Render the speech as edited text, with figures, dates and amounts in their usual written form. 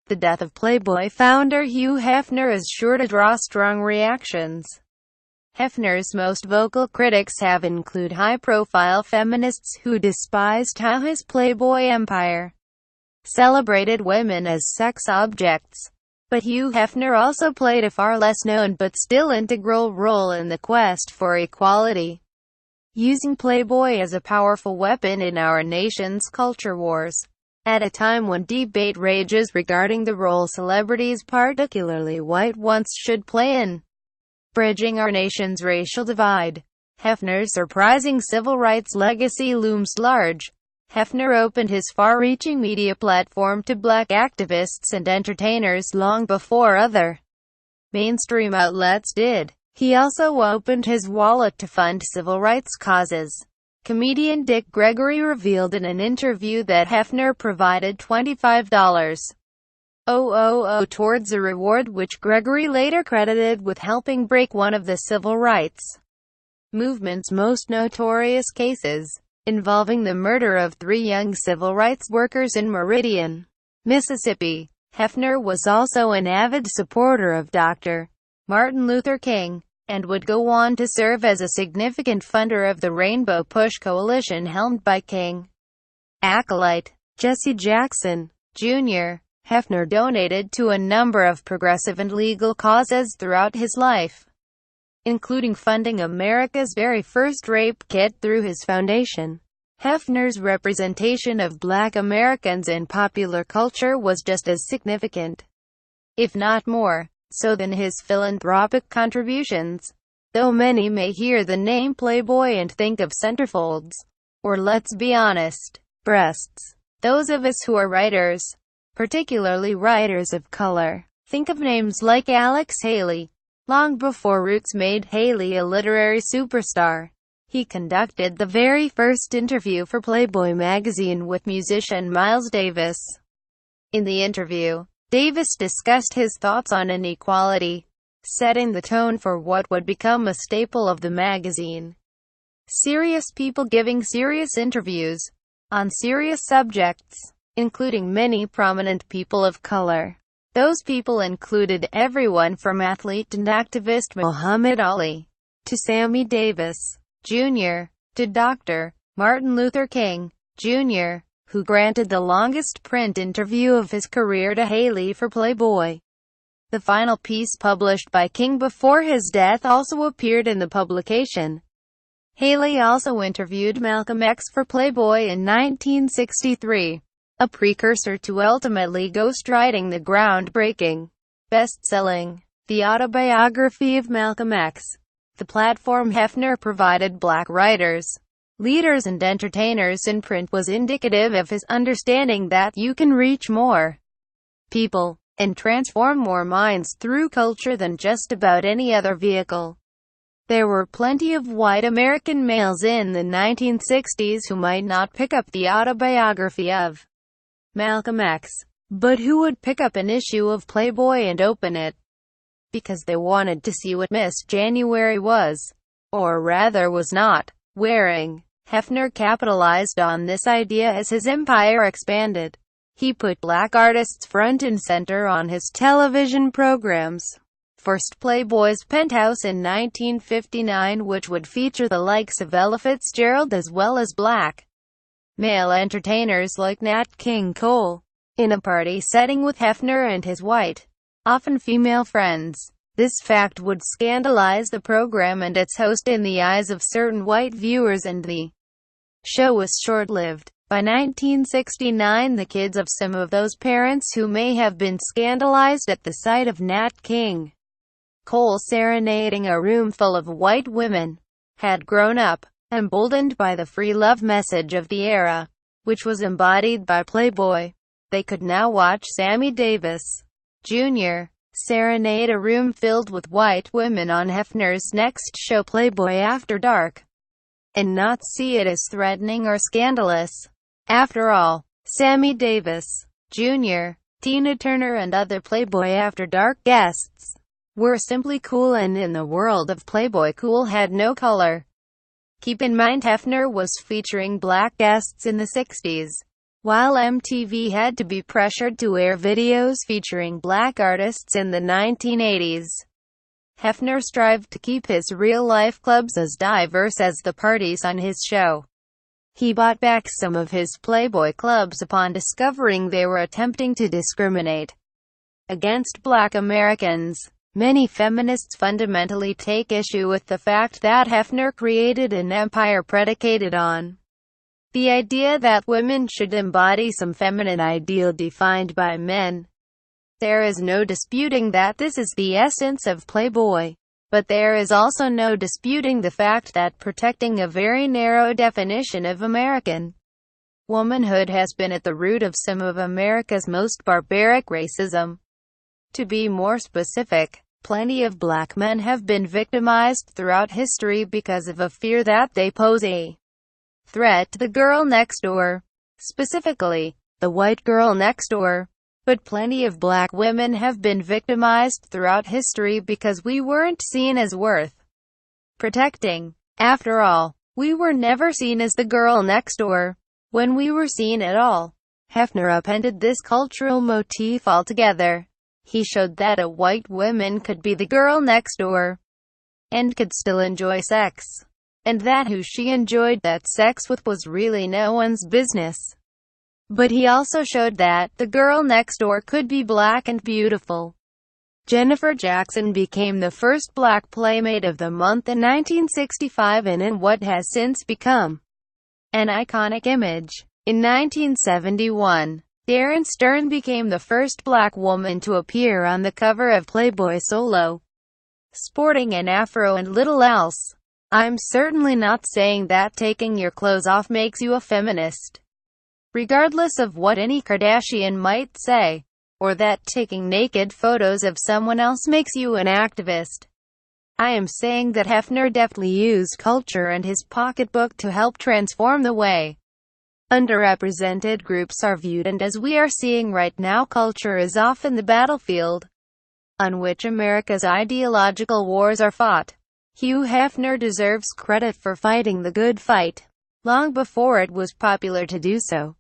The death of Playboy founder Hugh Hefner is sure to draw strong reactions. Hefner's most vocal critics have included high-profile feminists who despised how his Playboy empire celebrated women as sex objects. But Hugh Hefner also played a far less known but still integral role in the quest for equality, using Playboy as a powerful weapon in our nation's culture wars. At a time when debate rages regarding the role celebrities, particularly white ones, should play in bridging our nation's racial divide, Hefner's surprising civil rights legacy looms large. Hefner opened his far-reaching media platform to black activists and entertainers long before other mainstream outlets did. He also opened his wallet to fund civil rights causes. Comedian Dick Gregory revealed in an interview that Hefner provided $25,000 towards a reward, which Gregory later credited with helping break one of the civil rights movement's most notorious cases, involving the murder of 3 young civil rights workers in Meridian, Mississippi. Hefner was also an avid supporter of Dr. Martin Luther King, and would go on to serve as a significant funder of the Rainbow Push coalition helmed by King acolyte Jesse Jackson, Jr. Hefner donated to a number of progressive and legal causes throughout his life, including funding America's very first rape kit through his foundation. Hefner's representation of black Americans in popular culture was just as significant, if not more so, than his philanthropic contributions. Though many may hear the name Playboy and think of centerfolds, or, let's be honest, breasts, those of us who are writers, particularly writers of color, think of names like Alex Haley. Long before Roots made Haley a literary superstar, he conducted the very first interview for Playboy magazine with musician Miles Davis. In the interview, Davis discussed his thoughts on inequality, setting the tone for what would become a staple of the magazine. Serious people giving serious interviews on serious subjects, including many prominent people of color. Those people included everyone from athlete and activist Muhammad Ali, to Sammy Davis, Jr., to Dr. Martin Luther King, Jr., who granted the longest print interview of his career to Haley for Playboy. The final piece published by King before his death also appeared in the publication. Haley also interviewed Malcolm X for Playboy in 1963, a precursor to ultimately ghostwriting the groundbreaking, best-selling, The Autobiography of Malcolm X. The platform Hefner provided black writers, leaders and entertainers in print was indicative of his understanding that you can reach more people and transform more minds through culture than just about any other vehicle. There were plenty of white American males in the 1960s who might not pick up the autobiography of Malcolm X, but who would pick up an issue of Playboy and open it because they wanted to see what Miss January was, or rather was not, wearing. Hefner capitalized on this idea as his empire expanded. He put black artists front and center on his television programs. First Playboy's Penthouse in 1959, which would feature the likes of Ella Fitzgerald as well as black male entertainers like Nat King Cole, in a party setting with Hefner and his white, often female friends. This fact would scandalize the program and its host in the eyes of certain white viewers, and the show was short-lived. By 1969, the kids of some of those parents who may have been scandalized at the sight of Nat King Cole serenading a room full of white women had grown up, emboldened by the free love message of the era, which was embodied by Playboy. They could now watch Sammy Davis, Jr. serenade a room filled with white women on Hefner's next show, Playboy After Dark, and not see it as threatening or scandalous. After all, Sammy Davis, Jr., Tina Turner and other Playboy After Dark guests were simply cool, and in the world of Playboy, cool had no color. Keep in mind Hefner was featuring black guests in the 60s. While MTV had to be pressured to air videos featuring black artists in the 1980s, Hefner strived to keep his real-life clubs as diverse as the parties on his show. He bought back some of his Playboy clubs upon discovering they were attempting to discriminate against black Americans. Many feminists fundamentally take issue with the fact that Hefner created an empire predicated on the idea that women should embody some feminine ideal defined by men. There is no disputing that this is the essence of Playboy. But there is also no disputing the fact that protecting a very narrow definition of American womanhood has been at the root of some of America's most barbaric racism. To be more specific, plenty of black men have been victimized throughout history because of a fear that they pose a threat to the girl next door, specifically, the white girl next door. But plenty of black women have been victimized throughout history because we weren't seen as worth protecting. After all, we were never seen as the girl next door, when we were seen at all. Hefner upended this cultural motif altogether. He showed that a white woman could be the girl next door and could still enjoy sex, and that who she enjoyed that sex with was really no one's business. But he also showed that the girl next door could be black and beautiful. Jennifer Jackson became the first black Playmate of the Month in 1965 and in what has since become an iconic image. In 1971, Darren Stern became the first black woman to appear on the cover of Playboy solo, sporting an afro and little else. I'm certainly not saying that taking your clothes off makes you a feminist, regardless of what any Kardashian might say, or that taking naked photos of someone else makes you an activist. I am saying that Hefner deftly used culture and his pocketbook to help transform the way underrepresented groups are viewed, and as we are seeing right now, culture is often the battlefield on which America's ideological wars are fought. Hugh Hefner deserves credit for fighting the good fight long before it was popular to do so.